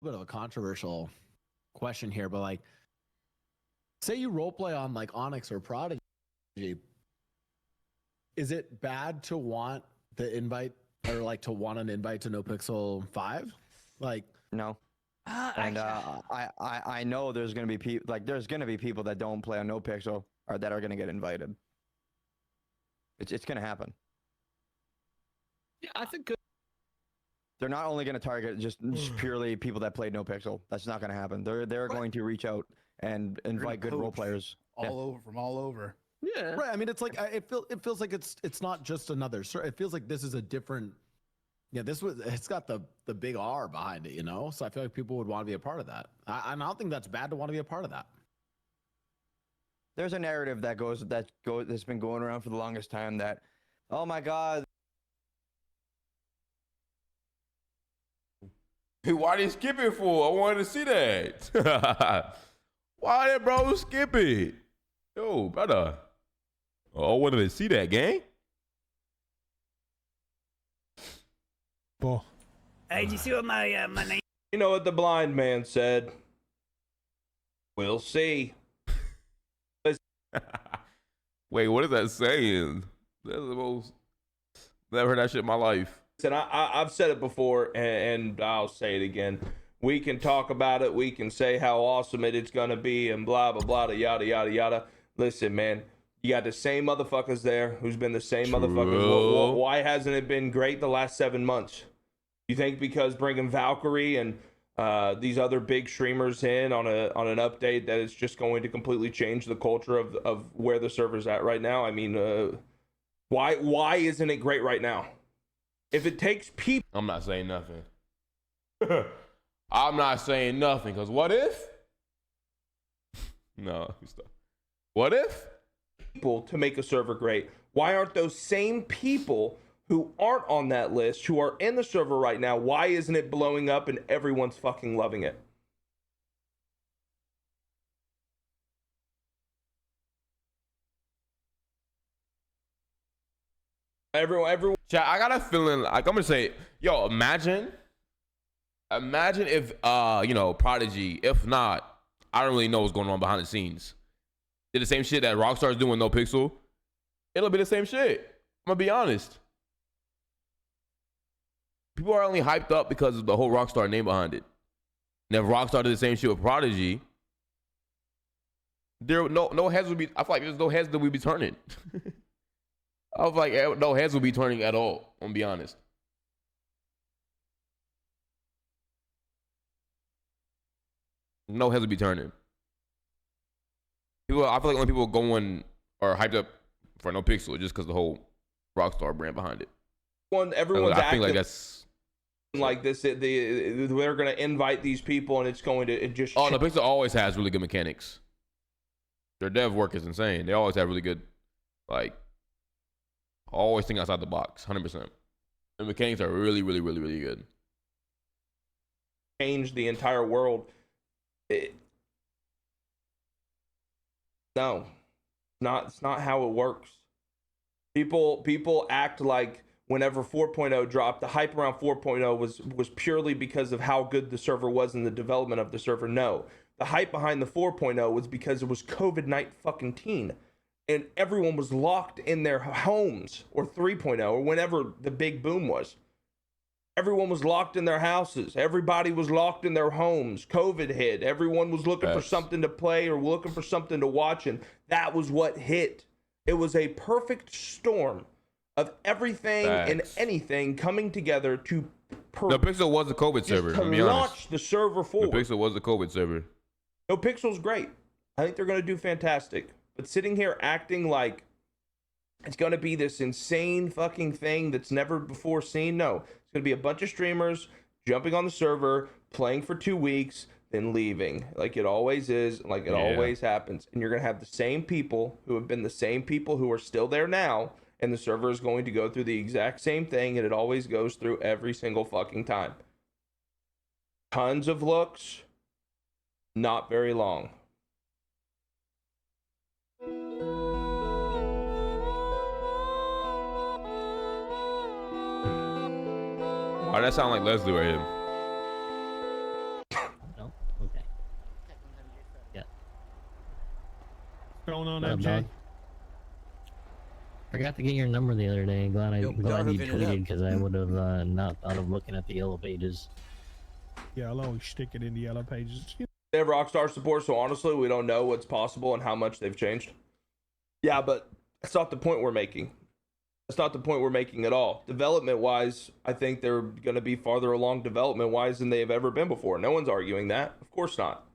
bit of a controversial question here, but like, say you roleplay on like Onyx or Prodigy, is it bad to want the invite or like to want an invite to Nopixel 5? Like, no. And I know there's gonna be people that don't play on Nopixel or that are gonna get invited. It's gonna happen. Yeah, I think they're not only gonna target just purely people that played Nopixel. That's not gonna happen. They're going to reach out and invite good role players over from all over. Yeah, right. I mean, it's like it feels like it's not just another. It feels like this is a different. Yeah, it's got the big R behind it, you know? So I feel like people would want to be a part of that. I don't think that's bad to want to be a part of that. There's a narrative that's been going around for the longest time that, oh my God. Why did he skip it for? I wanted to see that. Why did bro skip it? Yo, brother. Oh, I wanted to see that, gang. Hey, did you see what my name? You know what the blind man said? We'll see. Wait, what is that saying? That's the most. Never heard that shit in my life. And I've said it before, and I'll say it again. We can talk about it. We can say how awesome it's gonna be, and blah blah blah, yada yada yada. Listen, man. You got the same motherfuckers there who's been the same motherfuckers. Why hasn't it been great the last 7 months? You think because bringing Valkyrie and these other big streamers in on an update that it's just going to completely change the culture of where the server's at right now? I mean, why isn't it great right now? If it takes people... I'm not saying nothing. I'm not saying nothing, because what if? No, stop. What if? People to make a server great. Why aren't those same people who aren't on that list, who are in the server right now, why isn't it blowing up and everyone's fucking loving it? Everyone. Chat, I got a feeling, like, I'm gonna say, yo, imagine if, Prodigy, if not, I don't really know what's going on behind the scenes. Did the same shit that Rockstar's doing with Nopixel, it'll be the same shit. I'm gonna be honest. People are only hyped up because of the whole Rockstar name behind it. And if Rockstar did the same shit with Prodigy, there no heads would be. I feel like there's no heads that would be turning. I was like, no heads would be turning at all. I'm gonna be honest. No heads would be turning. I feel like when people going or hyped up for Nopixel just because the whole Rockstar brand behind it. Everyone's I think like that's like this. They're going to invite these people, and it's going to just. Oh, Nopixel always has really good mechanics. Their dev work is insane. They always have really good, like, always think outside the box, 100%. The mechanics are really, really, really, really good. Change the entire world. No, it's not how it works. People act like whenever 4.0 dropped, the hype around 4.0 was purely because of how good the server was in the development of the server. No, the hype behind the 4.0 was because it was COVID-19, and everyone was locked in their homes, or 3.0, or whenever the big boom was. Everyone was locked in their houses. Everybody was locked in their homes. COVID hit. Everyone was looking for something to play or looking for something to watch, and that was what hit. It was a perfect storm of everything and anything coming together to Nopixel was a COVID server. To launch the server forward. Nopixel was a COVID server. Nopixel's great. I think they're going to do fantastic. But sitting here acting like it's going to be this insane fucking thing that's never before seen, no. It's going to be a bunch of streamers jumping on the server, playing for 2 weeks, then leaving. Like it always is, like it always happens. And you're going to have the same people who have been the same people who are still there now, and the server is going to go through the exact same thing, and it always goes through every single fucking time. Tons of looks, not very long. Why does that sound like Leslie right here? going on, What up, MJ? dog? Forgot to get your number the other day. Glad you tweeted because I would have not thought of looking at the yellow pages. Yeah, I'll always stick it in the yellow pages. They have Rockstar support, so honestly, we don't know what's possible and how much they've changed. Yeah, but that's not the point we're making. That's not the point we're making at all. Development-wise, I think they're going to be farther along development-wise than they have ever been before. No one's arguing that. Of course not.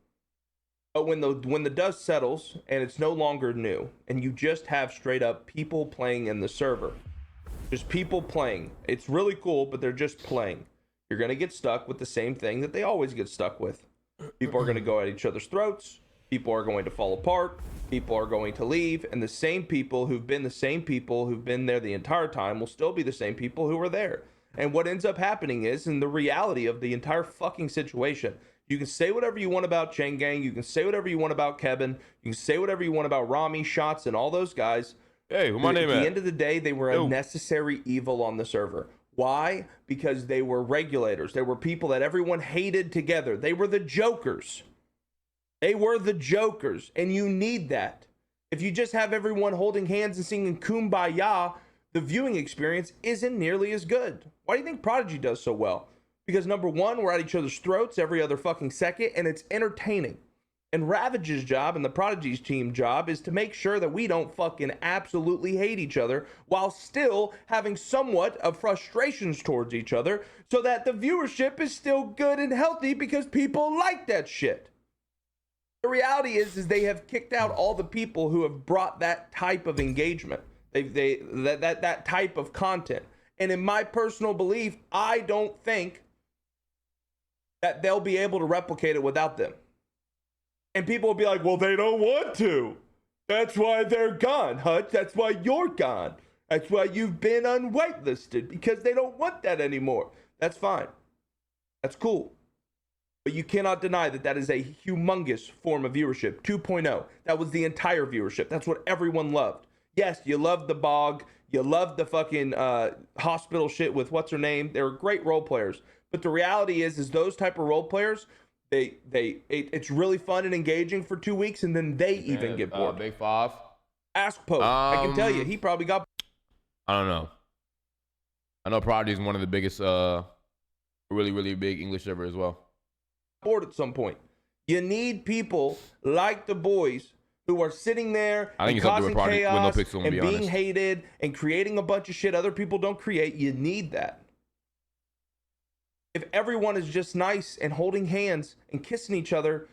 But when the dust settles and it's no longer new, and you just have straight up people playing in the server, just people playing, it's really cool, but they're just playing. You're going to get stuck with the same thing that they always get stuck with. People are going to go at each other's throats. People are going to fall apart. People are going to leave. And the same people who've been there the entire time will still be the same people who were there. And what ends up happening is, in the reality of the entire fucking situation, you can say whatever you want about Chain Gang. You can say whatever you want about Kevin. You can say whatever you want about Rami, Shots, and all those guys. Hey, what's my name At at? the end of the day, they were a necessary evil on the server. Why? Because they were regulators. They were people that everyone hated together. They were the jokers. They were the jokers, and you need that. If you just have everyone holding hands and singing Kumbaya, the viewing experience isn't nearly as good. Why do you think Prodigy does so well? Because number one, we're at each other's throats every other fucking second, and it's entertaining. And Ravage's job and the Prodigy's team job is to make sure that we don't fucking absolutely hate each other while still having somewhat of frustrations towards each other so that the viewership is still good and healthy because people like that shit. The reality is they have kicked out all the people who have brought that type of engagement, that type of content. And in my personal belief, I don't think that they'll be able to replicate it without them. And people will be like, well, they don't want to. That's why they're gone, Hutch. That's why you're gone. That's why you've been unwaitlisted, because they don't want that anymore. That's fine. That's cool. But you cannot deny that that is a humongous form of viewership. 2.0. That was the entire viewership. That's what everyone loved. Yes, you loved the bog. You loved the fucking hospital shit with what's her name. They were great role players. But the reality is those type of role players, it's really fun and engaging for 2 weeks, and then they even get bored. Big Five. Ask Pope. I can tell you, he probably got. I don't know. I know Prodigy is one of the biggest, really, really big English server as well. Bored at some point. You need people like the boys who are sitting there and causing chaos and being hated and creating a bunch of shit other people don't create. You need that. If everyone is just nice and holding hands and kissing each other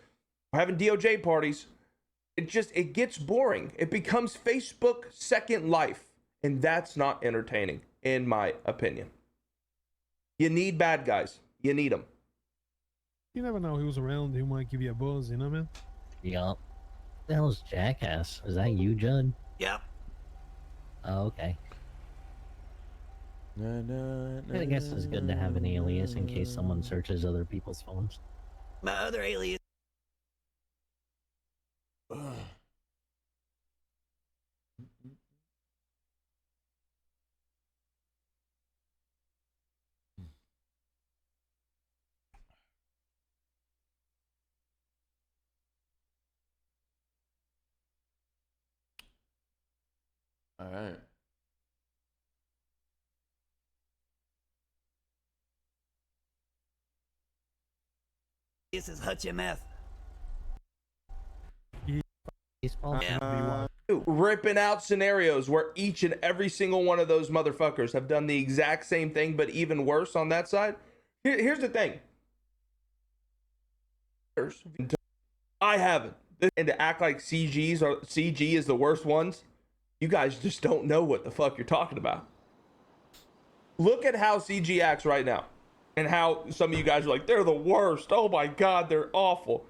or having DOJ parties, it gets boring. It becomes Facebook Second Life, and that's not entertaining, in my opinion. You need bad guys. You need them. You never know who's around who might give you a buzz, you know, man? Yup. The hell's Jackass? Is that you, Judd? Yep. Oh, okay. I guess it's good to have an alias in case someone searches other people's phones. My other alias. All right. This is Hutch MF. Ripping out scenarios where each and every single one of those motherfuckers have done the exact same thing, but even worse on that side. Here's the thing. I haven't. And to act like CG is the worst ones, you guys just don't know what the fuck you're talking about. Look at how CG acts right now. And how some of you guys are like, they're the worst. Oh my God, they're awful.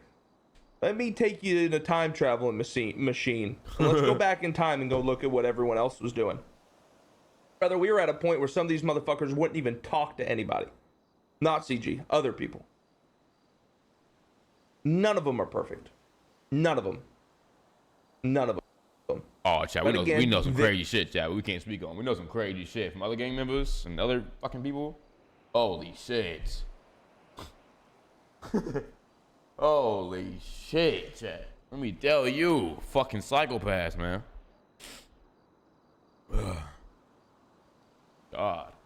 Let me take you in a time traveling machine. Let's go back in time and go look at what everyone else was doing. Brother, we were at a point where some of these motherfuckers wouldn't even talk to anybody. Not CG, other people. None of them are perfect. None of them. None of them. Oh, chat, we know some crazy shit, chat. We can't speak on. We know some crazy shit from other gang members and other fucking people. Holy shit. Holy shit, chat. Let me tell you, fucking psychopaths, man. God.